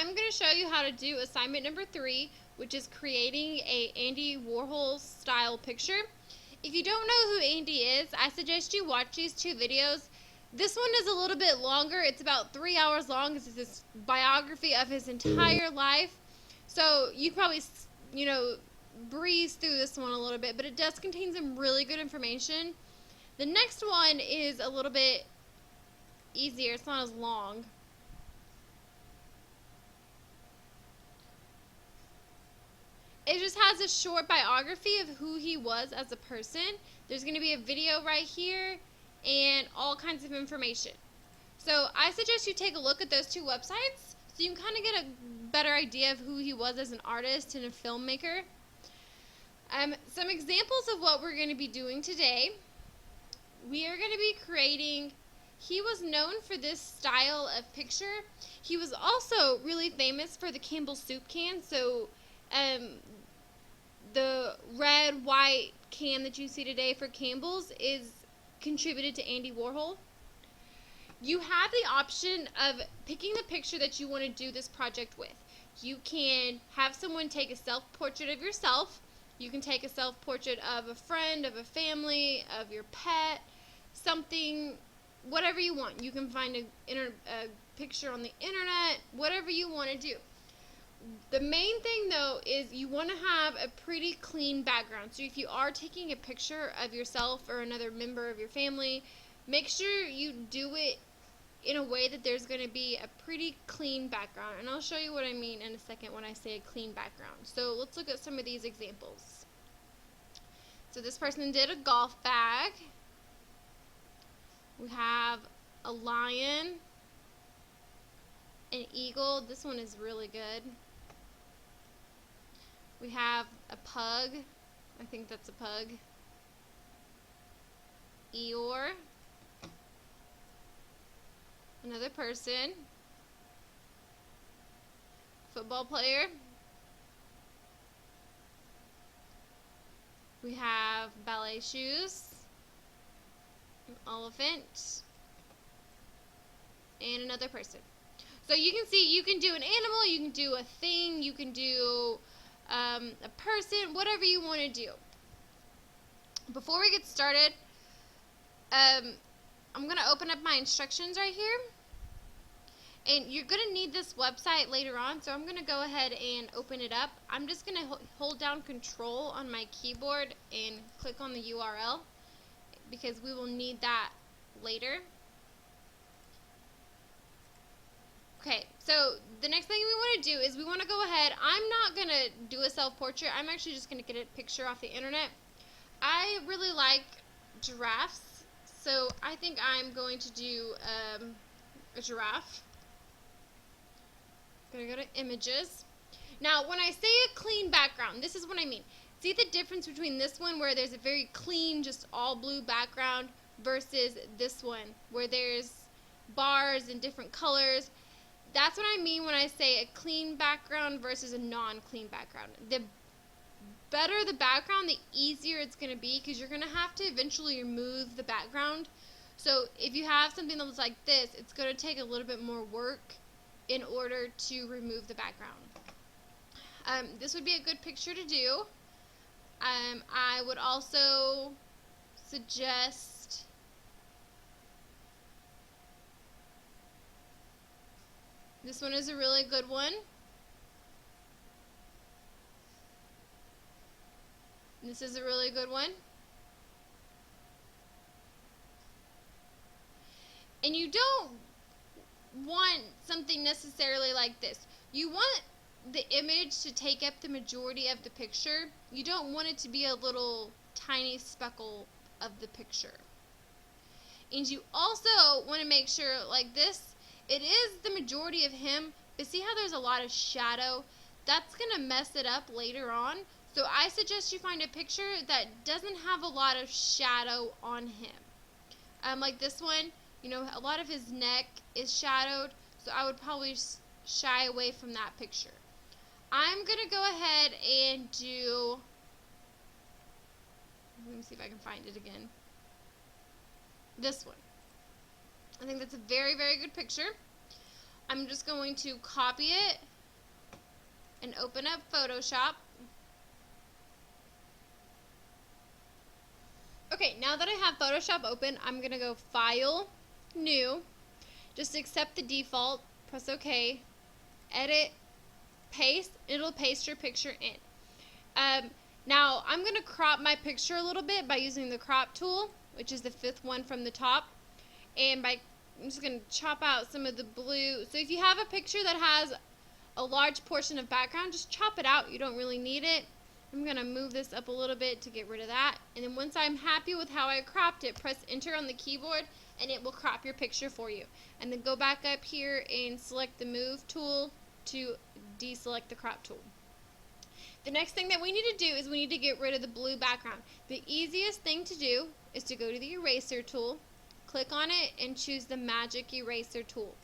I'm going to show you how to do assignment number 3, which is creating a Andy Warhol style picture. If you don't know who Andy is, I suggest you watch these 2 videos. This one is a little bit longer. It's about 3 hours long. It's this biography of his entire life. So you probably, breeze through this one a little bit, but it does contain some really good information. The next one is a little bit easier. It's not as long. It just has a short biography of who he was as a person. There's going to be a video right here and all kinds of information. So I suggest you take a look at those 2 websites so you can kind of get a better idea of who he was as an artist and a filmmaker. Some examples of what we're going to be doing today. We are going to be creating, he was known for this style of picture. He was also really famous for the Campbell soup can. So the red, white can that you see today for Campbell's is contributed to Andy Warhol. You have the option of picking the picture that you want to do this project with. You can have someone take a self-portrait of yourself. You can take a self-portrait of a friend, of a family, of your pet, something, whatever you want. You can find a picture on the internet, whatever you want to do. The main thing though is you want to have a pretty clean background. So if you are taking a picture of yourself or another member of your family, make sure you do it in a way that there's going to be a pretty clean background. And I'll show you what I mean in a second when I say a clean background. So let's look at some of these examples. So this person did a golf bag. We have a lion, an eagle. This one is really good. We have a pug. I think that's a pug. Eeyore. Another person. Football player. We have ballet shoes. An elephant. And another person. So you can see you can do an animal, you can do a thing, you can do a person, whatever you want to do. Before we get started, I'm going to open up my instructions right here. And you're going to need this website later on, so I'm going to go ahead and open it up. I'm just going to hold down Control on my keyboard and click on the URL because we will need that later. Okay, so the next thing we want to do is we want to go ahead. I'm not going to do a self-portrait. I'm actually just going to get a picture off the internet. I really like giraffes, so I think I'm going to do a giraffe. I'm going to go to images. Now, when I say a clean background, this is what I mean. See the difference between this one where there's a very clean, just all blue background versus this one where there's bars and different colors. That's what I mean when I say a clean background versus a non-clean background. The better the background, the easier it's going to be because you're going to have to eventually remove the background. So if you have something that looks like this, it's going to take a little bit more work in order to remove the background. This would be a good picture to do. I would also suggest this one is a really good one. This is a really good one. And you don't want something necessarily like this. You want the image to take up the majority of the picture. You don't want it to be a little tiny speckle of the picture. And you also want to make sure, like this, it is the majority of him, but see how there's a lot of shadow? That's going to mess it up later on. So I suggest you find a picture that doesn't have a lot of shadow on him. Like this one, a lot of his neck is shadowed, so I would probably shy away from that picture. I'm going to go ahead and do, let me see if I can find it again. This one. I think that's a very, very good picture. I'm just going to copy it and open up Photoshop. Okay, now that I have Photoshop open, I'm going to go File, New, just accept the default, press OK, edit, paste, it'll paste your picture in. Now, I'm going to crop my picture a little bit by using the crop tool, which is the 5th one from the top, and I'm just going to chop out some of the blue. So if you have a picture that has a large portion of background, just chop it out. You don't really need it. I'm going to move this up a little bit to get rid of that. And then once I'm happy with how I cropped it, press enter on the keyboard and it will crop your picture for you. And then go back up here and select the move tool to deselect the crop tool. The next thing that we need to do is we need to get rid of the blue background. The easiest thing to do is to go to the eraser tool, click on it, and choose the magic eraser tool.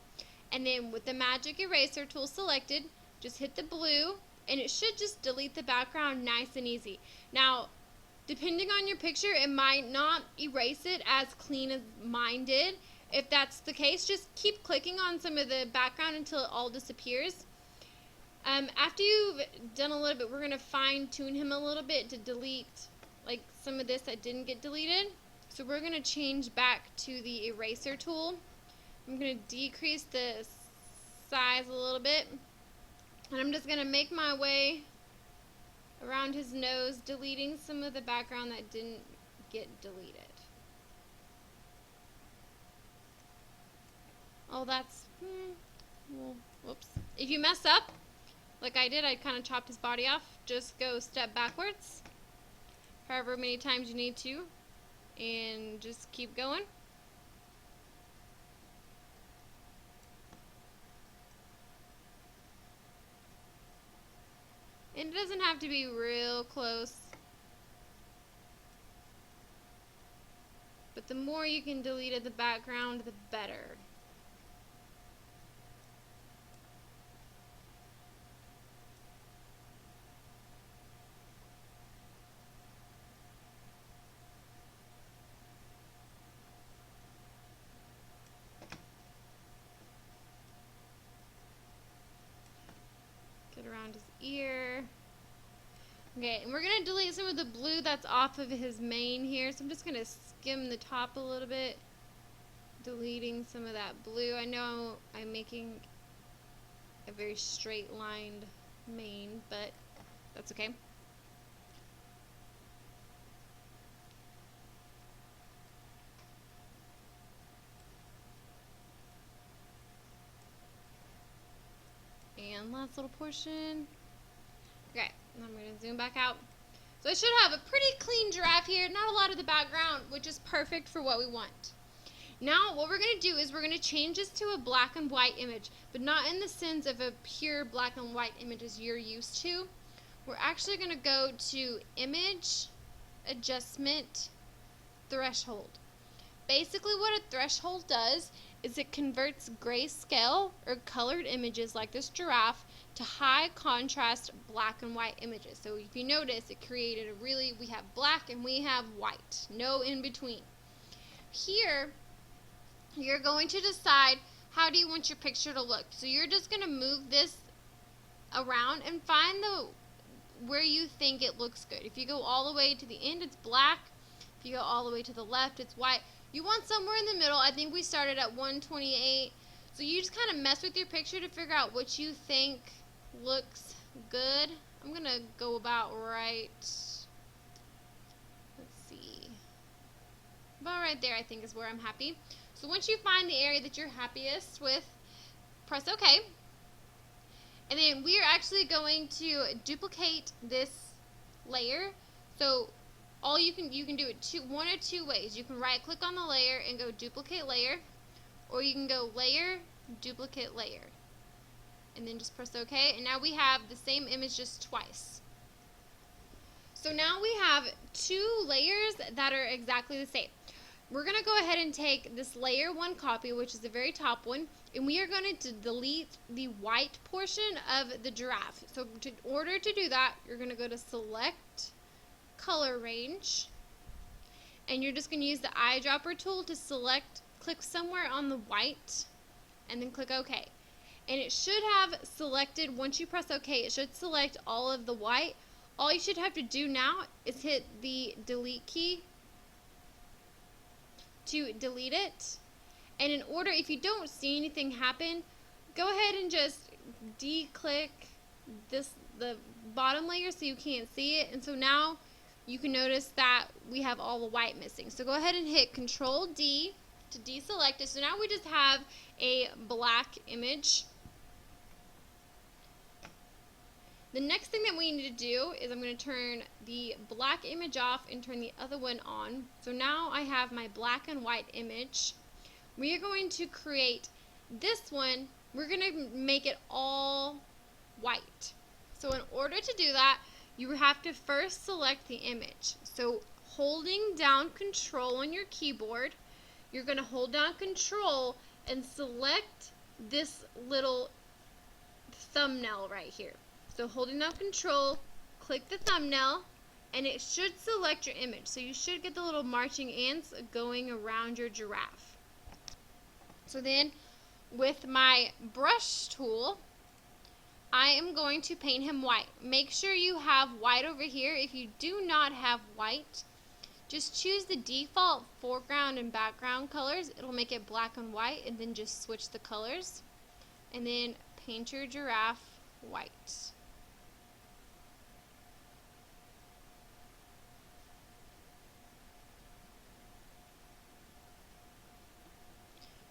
And then with the magic eraser tool selected, just hit the blue and it should just delete the background nice and easy. Now, depending on your picture, it might not erase it as clean as mine did. If that's the case, just keep clicking on some of the background until it all disappears. After you've done a little bit, we're going to fine tune him a little bit to delete like some of this that didn't get deleted. So we're going to change back to the eraser tool. I'm going to decrease the size a little bit. And I'm just going to make my way around his nose, deleting some of the background that didn't get deleted. Oh, that's, well, whoops. If you mess up, like I did, I kind of chopped his body off. Just go step backwards, however many times you need to, and just keep going. And it doesn't have to be real close, but the more you can delete of the background, the better. Around his ear. Okay, and we're going to delete some of the blue that's off of his mane here. So I'm just going to skim the top a little bit, deleting some of that blue. I know I'm making a very straight lined mane, but that's okay. And last little portion. Okay, and I'm going to zoom back out. So I should have a pretty clean giraffe here, not a lot of the background, which is perfect for what we want. Now what we're going to do is we're going to change this to a black and white image, but not in the sense of a pure black and white image as you're used to. We're actually going to go to Image, Adjustment, Threshold. Basically what a threshold does is it converts grayscale or colored images like this giraffe to high contrast black and white images. So if you notice, it created we have black and we have white, no in between. Here, you're going to decide how do you want your picture to look. So you're just going to move this around and find where you think it looks good. If you go all the way to the end, it's black. If you go all the way to the left, it's white. You want somewhere in the middle. I think we started at 128. So you just kind of mess with your picture to figure out what you think looks good. I'm going to go about right, let's see, about right there I think is where I'm happy. So once you find the area that you're happiest with, press OK. And then we are actually going to duplicate this layer. So all you can do it one or two ways. You can right click on the layer and go duplicate layer, or you can go layer, duplicate layer, and then just press OK. And now we have the same image just twice. So now we have two layers that are exactly the same. We're going to go ahead and take this layer one copy, which is the very top one, and we are going to delete the white portion of the giraffe. So in order to do that, you're going to go to Select, Color Range, and you're just going to use the eyedropper tool to click somewhere on the white, and then click OK. and it should have selected, once you press OK, it should select all of the white. All you should have to do now is hit the delete key to delete it. And in order, if you don't see anything happen, go ahead and just de-click the bottom layer so you can't see it. And so now you can notice that we have all the white missing. So go ahead and hit Control D to deselect it. So now we just have a black image. The next thing that we need to do is I'm going to turn the black image off and turn the other one on. So now I have my black and white image. We are going to create this one. We're going to make it all white. So in order to do that, you have to first select the image. So holding down Control on your keyboard, you're going to hold down Control and select this little thumbnail right here. So holding down Control, click the thumbnail, and it should select your image. So you should get the little marching ants going around your giraffe. So then with my brush tool, I am going to paint him white. Make sure you have white over here. If you do not have white, just choose the default foreground and background colors. It'll make it black and white, and then just switch the colors. And then paint your giraffe white.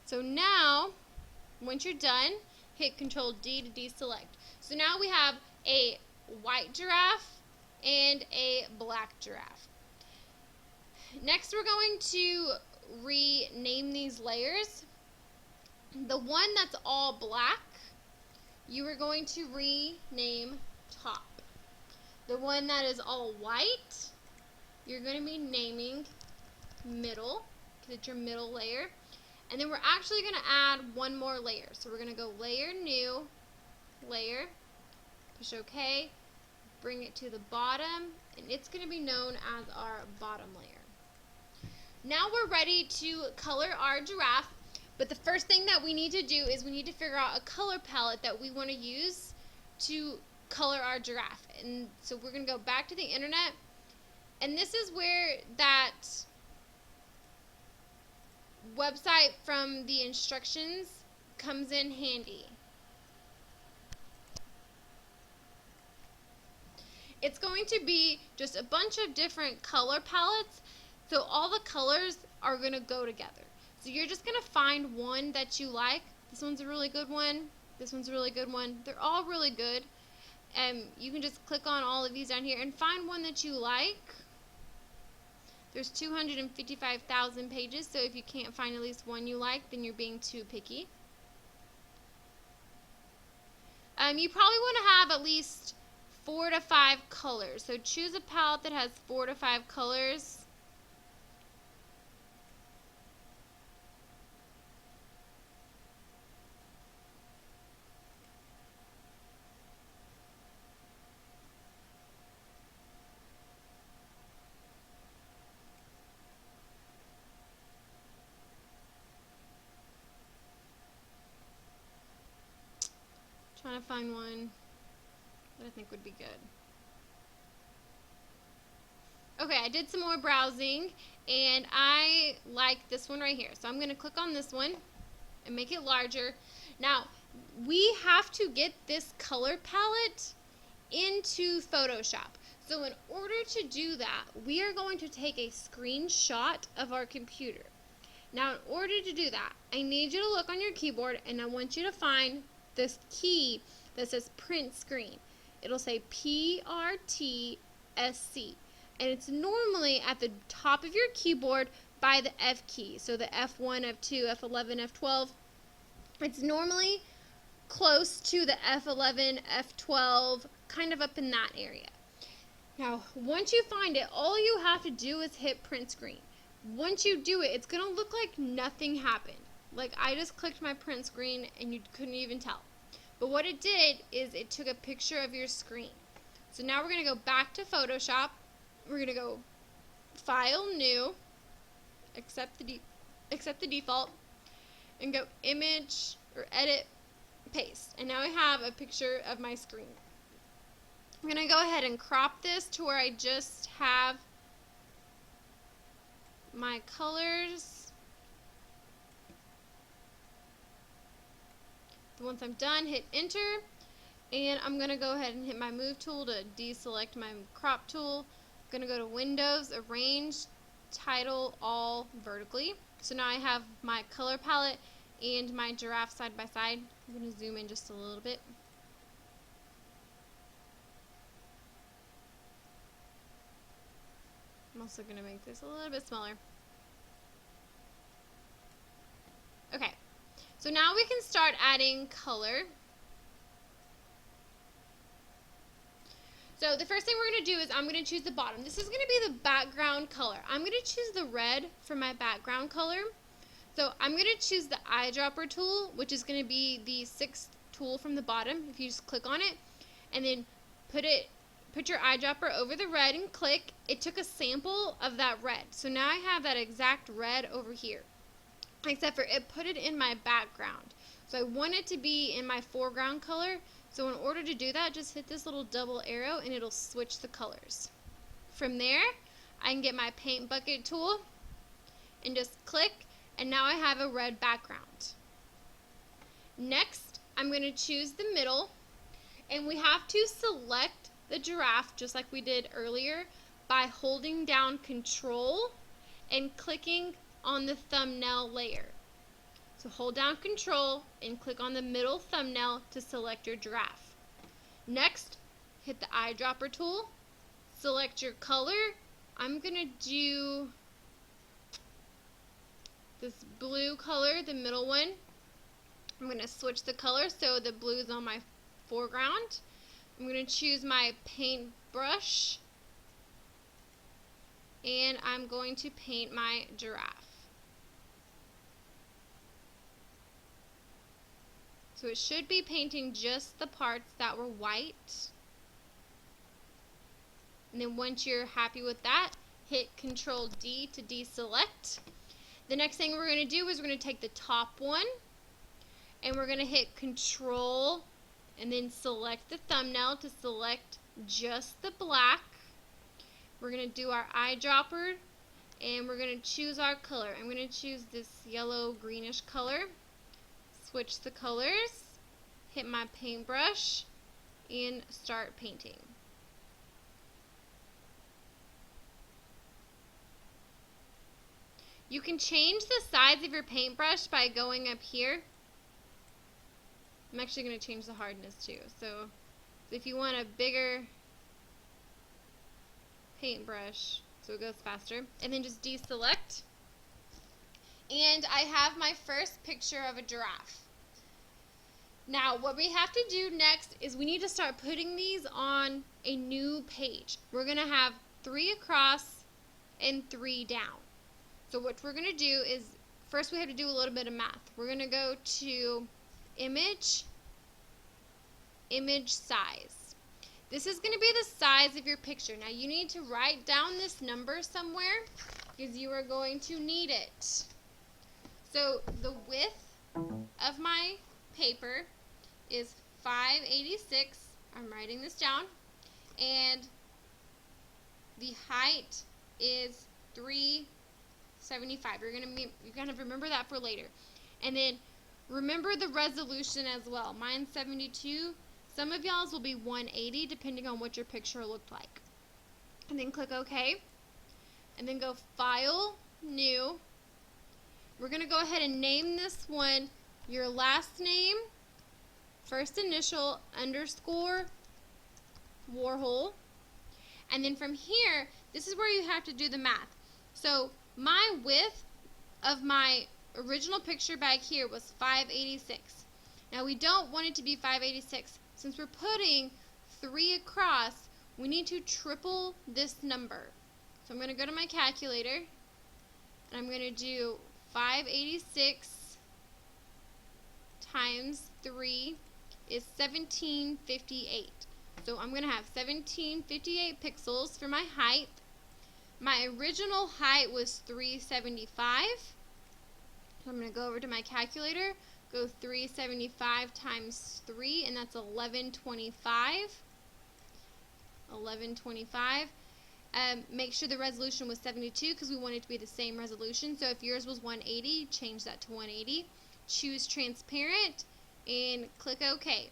So now, once you're done, hit Control D to deselect. So now we have a white giraffe and a black giraffe. Next, we're going to rename these layers. The one that's all black, you are going to rename top. The one that is all white, you're going to be naming middle, because it's your middle layer. And then we're actually going to add one more layer. So we're going to go Layer, New, Layer, push OK, bring it to the bottom, and it's going to be known as our bottom layer. Now we're ready to color our giraffe, but the first thing that we need to do is we need to figure out a color palette that we want to use to color our giraffe. And so we're going to go back to the internet, and this is where that website from the instructions comes in handy. It's going to be just a bunch of different color palettes, so all the colors are going to go together. So you're just going to find one that you like. This one's a really good one. This one's a really good one. They're all really good. You can just click on all of these down here and find one that you like. There's 255,000 pages, so if you can't find at least one you like, then you're being too picky. You probably want to have at least 4 to 5 colors. So choose a palette that has 4 to 5 colors. Trying to find one that I think would be good. Okay, I did some more browsing, and I like this one right here. So I'm going to click on this one and make it larger. Now, we have to get this color palette into Photoshop. So in order to do that, we are going to take a screenshot of our computer. Now, in order to do that, I need you to look on your keyboard, and I want you to find this key that says print screen. It'll say PRTSC, and it's normally at the top of your keyboard by the F key. So the F1, F2, F11, F12. It's normally close to the F11, F12, kind of up in that area. Now, once you find it, all you have to do is hit print screen. Once you do it, it's going to look like nothing happened. Like I just clicked my print screen and you couldn't even tell. But what it did is it took a picture of your screen. So now we're going to go back to Photoshop. We're going to go File, New, accept the default, and go Image or Edit paste. And now I have a picture of my screen. I'm going to go ahead and crop this to where I just have my colors. Once I'm done, hit enter. And I'm going to go ahead and hit my move tool to deselect my crop tool. I'm going to go to Windows, Arrange, Title, All, Vertically. So now I have my color palette and my giraffe side by side. I'm going to zoom in just a little bit. I'm also going to make this a little bit smaller. Okay, so now we can start adding color. So the first thing we're going to do is I'm going to choose the bottom. This is going to be the background color. I'm going to choose the red for my background color. So I'm going to choose the eyedropper tool, which is going to be the 6th tool from the bottom. If you just click on it and then put your eyedropper over the red and click, it took a sample of that red. So now I have that exact red over here, except for it put it in my background. So I want it to be in my foreground color. So in order to do that, just hit this little double arrow and it'll switch the colors. From there, I can get my paint bucket tool and just click, and now I have a red background. Next, I'm going to choose the middle, and we have to select the giraffe just like we did earlier by holding down Control and clicking on the thumbnail layer. So hold down Control and click on the middle thumbnail to select your giraffe. Next, hit the eyedropper tool, select your color. I'm going to do this blue color, the middle one. I'm going to switch the color so the blue is on my foreground. I'm going to choose my paintbrush, and I'm going to paint my giraffe. So it should be painting just the parts that were white. And then once you're happy with that, hit Control D to deselect. The next thing we're going to do is we're going to take the top one and we're going to hit Control and then select the thumbnail to select just the black. We're going to do our eyedropper and we're going to choose our color. I'm going to choose this yellow greenish color. Switch the colors, hit my paintbrush, and start painting. You can change the size of your paintbrush by going up here. I'm actually going to change the hardness too. So if you want a bigger paintbrush so it goes faster, and then just deselect. And I have my first picture of a giraffe. Now what we have to do next is we need to start putting these on a new page. We're going to have 3 across and 3 down. So what we're going to do is, first we have to do a little bit of math. We're going to go to Image, Image Size. This is going to be the size of your picture. Now you need to write down this number somewhere because you are going to need it. So the width of my paper is 586. I'm writing this down. And the height is 375. You're gonna remember that for later. And then remember the resolution as well. Mine's 72. Some of y'all's will be 180 depending on what your picture looked like. And then click OK. And then go File, New. We're going to go ahead and name this one your last name, first initial, underscore, Warhol. And then from here, this is where you have to do the math. So my width of my original picture back here was 586. Now we don't want it to be 586. Since we're putting 3 across, we need to triple this number. So I'm going to go to my calculator and I'm going to do 586 times 3 is 1758. So I'm going to have 1758 pixels for my height. My original height was 375. So I'm going to go over to my calculator, go 375 times 3, and that's 1125. 1125. Make sure the resolution was 72 because we want it to be the same resolution. So if yours was 180, change that to 180. Choose transparent and click OK.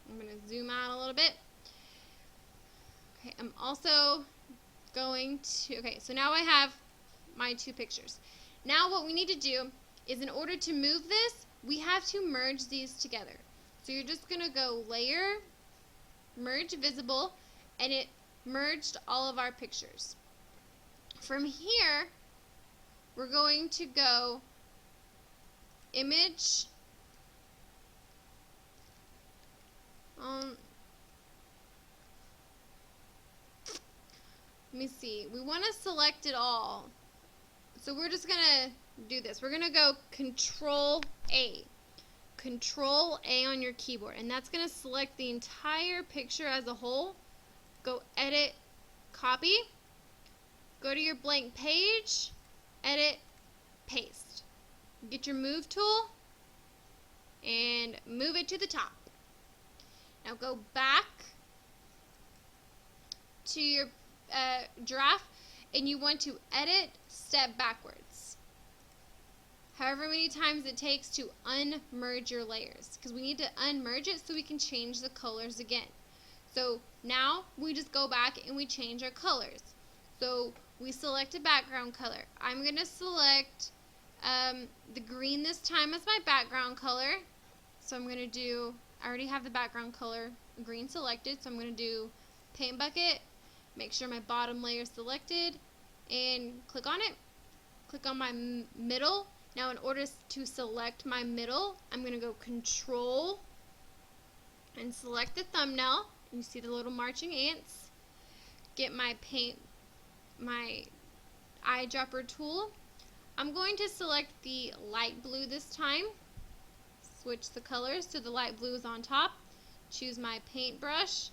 I'm going to zoom out a little bit. Okay, I'm also going to, okay, so now I have my two pictures. Now what we need to do is, in order to move this, we have to merge these together. So you're just going to go Layer, Merge Visible, and it merged all of our pictures. From here, we're going to go Image, let me see, we want to select it all. So we're just going to do this. We're going to go Control A. Control A on your keyboard, and that's going to select the entire picture as a whole. Go Edit, Copy, go to your blank page, Edit, Paste. Get your Move tool and move it to the top. Now go back to your giraffe, and you want to edit step backwards. However many times it takes to unmerge your layers, because we need to unmerge it so we can change the colors again. So now we just go back and we change our colors. So we select a background color. I'm going to select the green this time as my background color. So I'm going to do, I already have the background color green selected, so I'm going to do Paint Bucket, make sure my bottom layer is selected, and click on it. Click on my middle. Now in order to select my middle, I'm going to go Control and select the thumbnail. You see the little marching ants. Get my eyedropper tool. I'm going to select the light blue this time. Switch the colors so the light blue is on top. Choose my paintbrush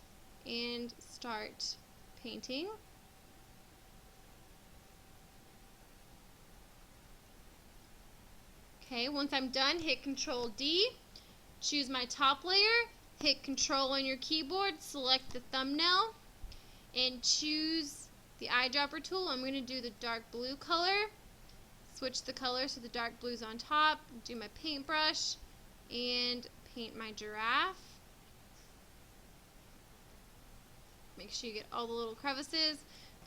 and start painting. Okay, once I'm done, hit Control D. Choose my top layer. Hit Control on your keyboard, select the thumbnail, and choose the eyedropper tool. I'm going to do the dark blue color. Switch the color so the dark blue is on top. Do my paintbrush and paint my giraffe. Make sure you get all the little crevices.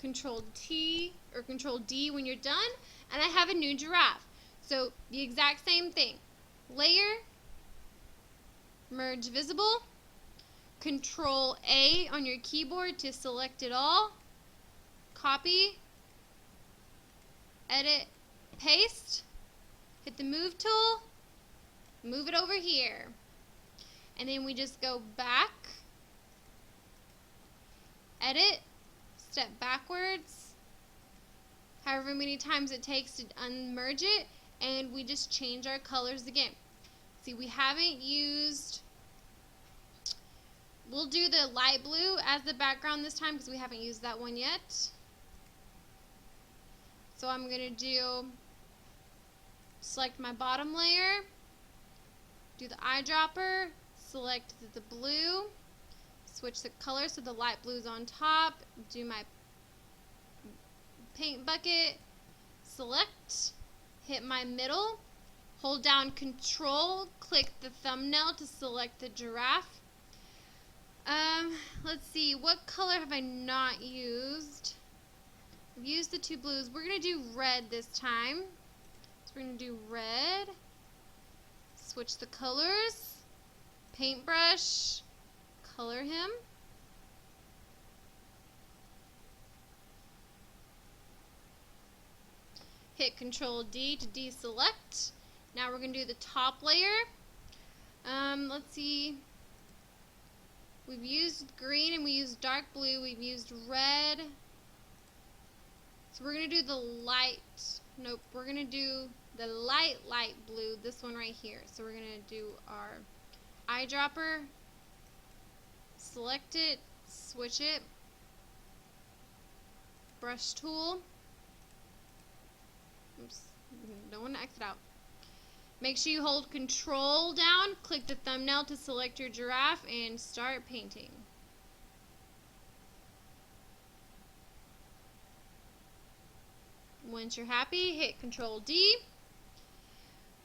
Control T or Control D when you're done, and I have a new giraffe. So the exact same thing. Layer, Merge Visible, Control A on your keyboard to select it all, copy, edit, paste, hit the Move tool, move it over here, and then we just go back, edit, step backwards, however many times it takes to unmerge it, and we just change our colors again. See, we haven't used, we'll do the light blue as the background this time because we haven't used that one yet. So I'm going to do, select my bottom layer, do the eyedropper, select the blue, switch the color so the light blue is on top, do my paint bucket, select, hit my middle, hold down Control, click the thumbnail to select the giraffe. Let's see, what color have I not used? I've used the two blues. We're going to do red this time. So we're going to do red. Switch the colors. Paintbrush. Color him. Hit Control D to deselect. Now we're going to do the top layer. Let's see. We've used green and we used dark blue. We've used red. So we're going to do the light. Nope, we're going to do the light blue. This one right here. So we're going to do our eyedropper. Select it. Switch it. Brush tool. Oops. Don't want to exit out. Make sure you hold control down, click the thumbnail to select your giraffe, and start painting. Once you're happy, hit Control D.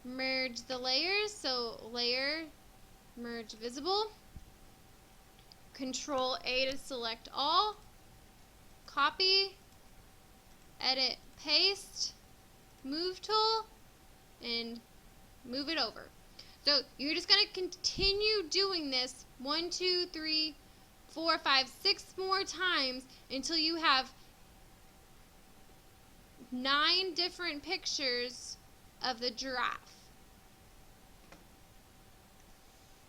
Merge the layers, so layer, merge visible. Control A to select all. Copy, edit, paste, move tool, and move it over. So you're just going to continue doing this 1, 2, 3, 4, 5, 6 more times until you have 9 different pictures of the giraffe.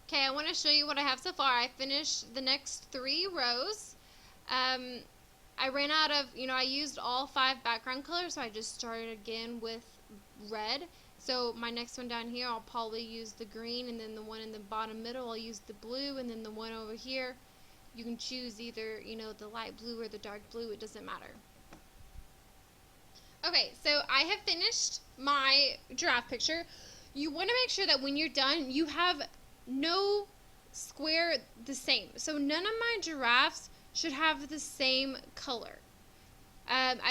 Okay, I want to show you what I have so far. I finished the next 3 rows. I ran out of, I used all 5 background colors, so I just started again with red. So my next one down here, I'll probably use the green, and then the one in the bottom middle, I'll use the blue, and then the one over here, you can choose either, the light blue or the dark blue. It doesn't matter. Okay, so I have finished my giraffe picture. You want to make sure that when you're done, you have no square the same. So none of my giraffes should have the same color.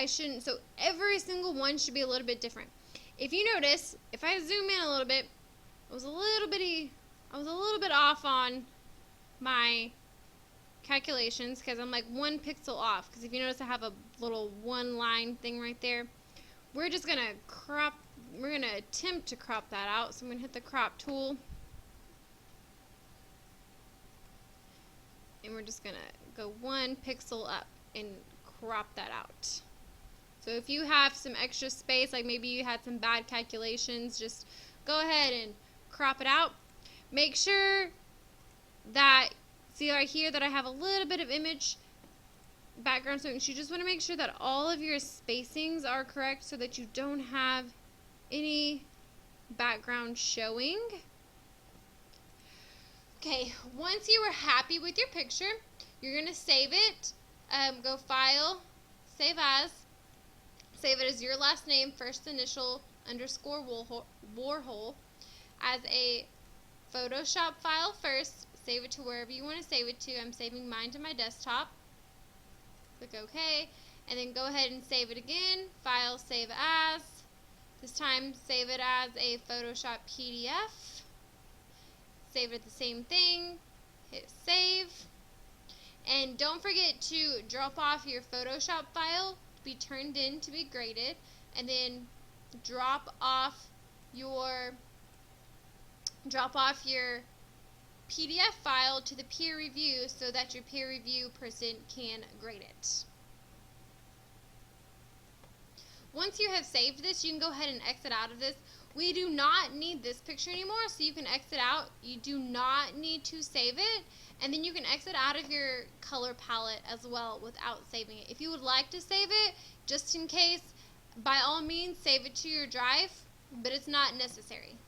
So every single one should be a little bit different. If you notice, if I zoom in a little bit, I was a little bit off on my calculations because I'm like 1 pixel off. Because if you notice, I have a little 1 line thing right there. We're just gonna attempt to crop that out. So I'm gonna hit the crop tool, and we're just gonna go 1 pixel up and crop that out. So if you have some extra space, like maybe you had some bad calculations, just go ahead and crop it out. Make sure that, see right here that I have a little bit of image background, so you just want to make sure that all of your spacings are correct so that you don't have any background showing. Okay, once you are happy with your picture, you're going to save it. Go File, Save As. Save it as your last name, first initial, underscore Warhol, as a Photoshop file first. Save it to wherever you want to save it to. I'm saving mine to my desktop. Click OK, and then go ahead and save it again. File, Save As. This time, save it as a Photoshop PDF. Save it the same thing. Hit Save. And don't forget to drop off your Photoshop file to be turned in to be graded, and then drop off your PDF file to the peer review so that your peer review person can grade it. Once you have saved this, you can go ahead and exit out of this. We do not need this picture anymore, so you can exit out. You do not need to save it, and then you can exit out of your color palette as well without saving it. If you would like to save it, just in case, by all means, save it to your drive, but it's not necessary.